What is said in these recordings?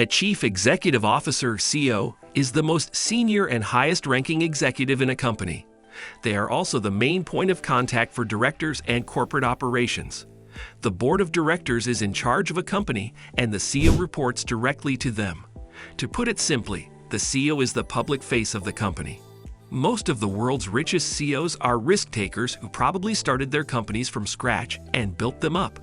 A chief executive officer (CEO) is the most senior and highest-ranking executive in a company. They are also the main point of contact for directors and corporate operations. The board of directors is in charge of a company, and the CEO reports directly to them. To put it simply, the CEO is the public face of the company. Most of the world's richest CEOs are risk-takers who probably started their companies from scratch and built them up.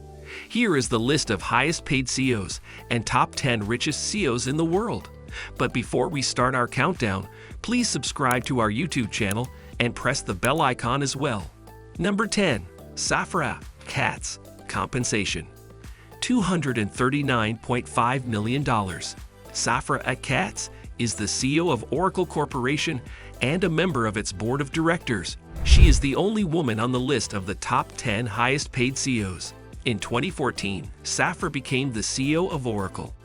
Here is the list of highest-paid CEOs and top 10 richest CEOs in the world. But before we start our countdown, please subscribe to our YouTube channel and press the bell icon as well. Number 10. Safra Catz. Compensation: $239.5 million. Safra Catz is the CEO of Oracle Corporation and a member of its board of directors. She is the only woman on the list of the top 10 highest-paid CEOs. In 2014, Safra became the CEO of Oracle.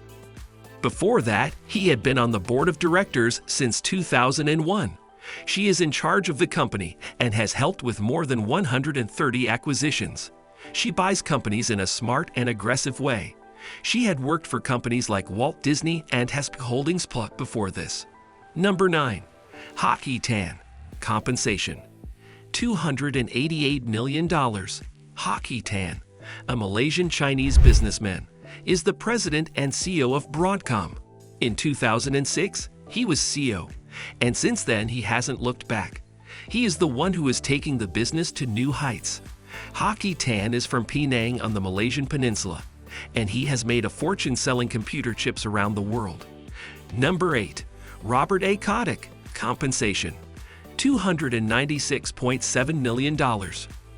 Before that, he had been on the board of directors since 2001. She is in charge of the company and has helped with more than 130 acquisitions. She buys companies in a smart and aggressive way. She had worked for companies like Walt Disney and Hastings Holdings before this. Number 9. Acott. Compensation: $288 million. Acott, a Malaysian Chinese businessman, is the president and CEO of Broadcom. In 2006, he was CEO, and since then he hasn't looked back. He is the one who is taking the business to new heights. Acott is from Penang on the Malaysian peninsula, and he has made a fortune selling computer chips around the world. Number 8. Robert Acott. Compensation: $296.7 million.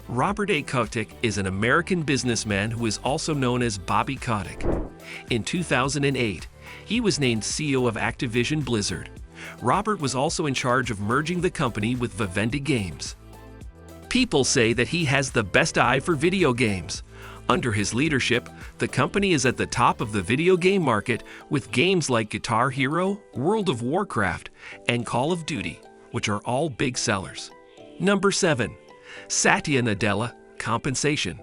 Robert Acott is an American businessman who is also known as Bobby Kotick. In 2008, he was named CEO of Activision Blizzard. Robert was also in charge of merging the company with Vivendi Games. People say that he has the best eye for video games. Under his leadership, the company is at the top of the video game market with games like Guitar Hero, World of Warcraft, and Call of Duty, which are all big sellers. Number 7. Satya Nadella. Compensation: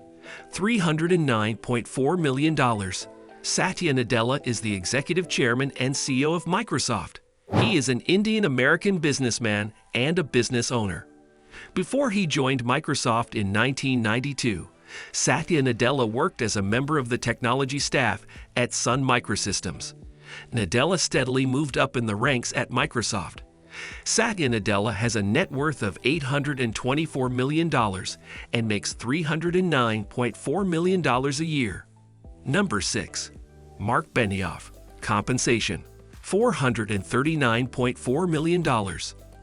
$309.4 million. Satya Nadella is the executive chairman and CEO of Microsoft. He is an Indian-American businessman and a business owner. Before he joined Microsoft in 1992, Satya Nadella worked as a member of the technology staff at Sun Microsystems. Nadella steadily moved up in the ranks at Microsoft. Satya Nadella has a net worth of $824 million and makes $309.4 million a year. Number 6. Mark Benioff. Compensation: $439.4 million.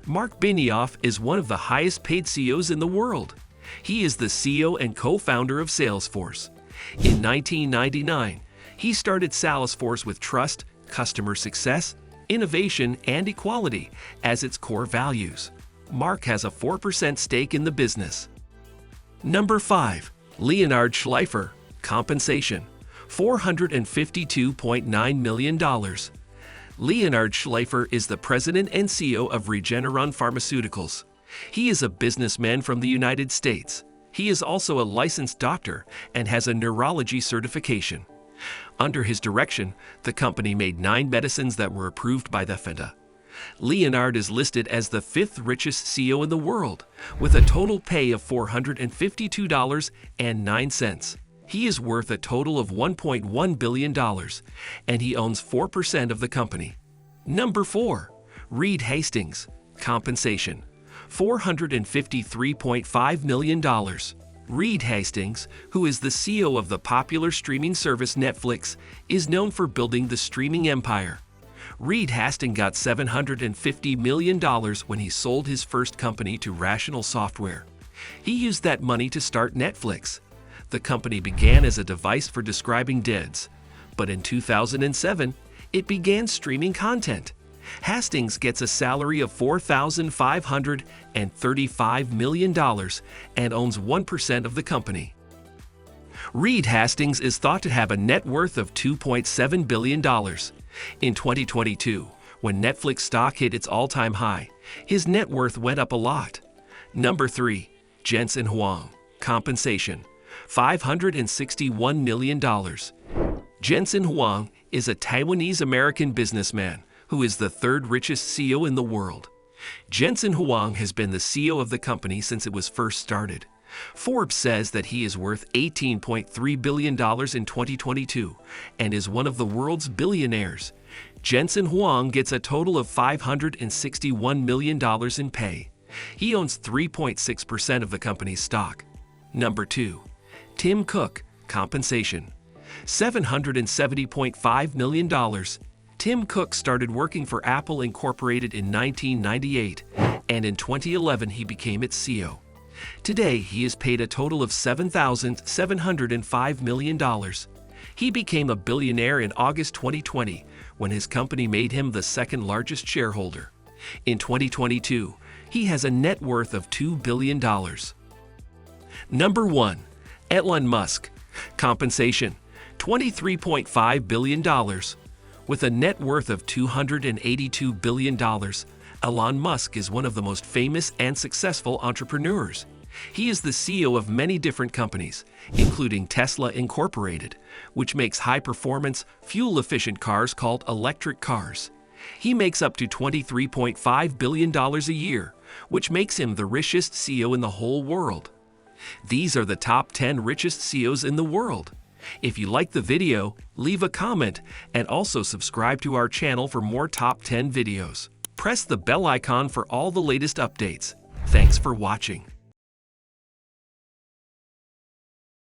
Mark Benioff is one of the highest-paid CEOs in the world. He is the CEO and co-founder of Salesforce. In 1999, he started Salesforce with trust, customer success, innovation, and equality as its core values. Mark has a 4% stake in the business. Number 5. Leonard Schleifer. Compensation: $452.9 million. Leonard Schleifer is the president and CEO of Regeneron Pharmaceuticals. He is a businessman from the United States. He is also a licensed doctor and has a neurology certification. Under his direction, the company made 9 medicines that were approved by the FDA. Leonard is listed as the 5th richest CEO in the world, with a total pay of $452.09. He is worth a total of $1.1 billion, and he owns 4% of the company. Number 4. Reed Hastings. Compensation: $453.5 million. Reed Hastings, who is the CEO of the popular streaming service Netflix, is known for building the streaming empire. Reed Hastings got $750 million when he sold his first company to Rational Software. He used that money to start Netflix. The company began as a device for describing deads, but in 2007, it began streaming content. Hastings gets a salary of $4,535 million and owns 1% of the company. Reed Hastings is thought to have a net worth of $2.7 billion. In 2022, when Netflix stock hit its all-time high, his net worth went up a lot. Number 3. Jensen Huang. Compensation: $561 million. Jensen Huang is a Taiwanese-American businessman who is the third richest CEO in the world. Jensen Huang has been the CEO of the company since it was first started. Forbes says that he is worth $18.3 billion in 2022 and is one of the world's billionaires. Jensen Huang gets a total of $561 million in pay. He owns 3.6% of the company's stock. Number 2. Tim Cook, compensation. $770.5 million. Tim Cook started working for Apple Incorporated in 1998, and in 2011 he became its CEO. Today, he is paid a total of $7,705 million. He became a billionaire in August 2020 when his company made him the second largest shareholder. In 2022, he has a net worth of $2 billion. Number 1. Elon Musk, compensation, $23.5 billion. With a net worth of $282 billion, Elon Musk is one of the most famous and successful entrepreneurs. He is the CEO of many different companies, including Tesla Incorporated, which makes high-performance, fuel-efficient cars called electric cars. He makes up to $23.5 billion a year, which makes him the richest CEO in the whole world. These are the top 10 richest CEOs in the world. If you like the video, leave a comment and also subscribe to our channel for more top 10 videos. Press the bell icon for all the latest updates. Thanks for watching.